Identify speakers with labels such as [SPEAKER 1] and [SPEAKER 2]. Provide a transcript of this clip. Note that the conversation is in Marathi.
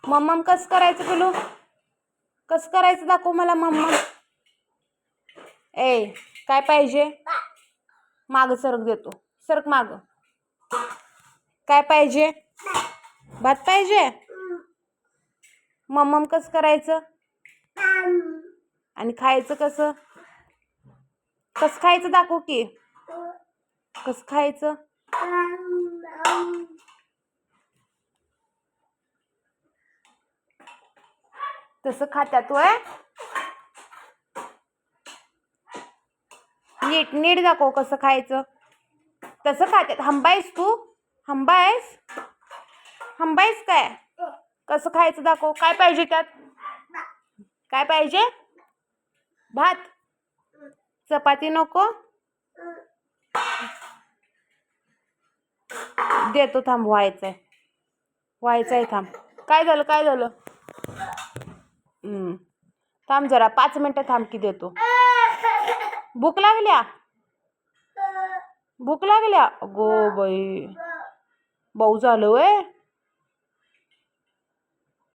[SPEAKER 1] मम्मम कसं करायचं पिलू? कसं करायचं दाखव मला मम्मम. ए काय पाहिजे? माग सरक देतो. सरक माग. काय पाहिजे? भात पाहिजे? मम्मम कसं करायचं? आणि खायचं कसं? कसं खायचं दाखव की. कसं खायचं? तसं खात्यात होय? नीट नीट दाखव कसं खायचं. तसं खात्यात. हंबाईस तू? हंबाईस? हंबाईस काय? कसं खायचं दाखव. काय पाहिजे त्यात? काय पाहिजे? भात? चपाती नको? देतो थांब. व्हायचंय थांब. काय झालं? काय झालं? थांब जरा 5 मिनिटं थांब की देतो. भूक लागल्या? भूक लागल्या? अगो बाई भाऊ झालं वय.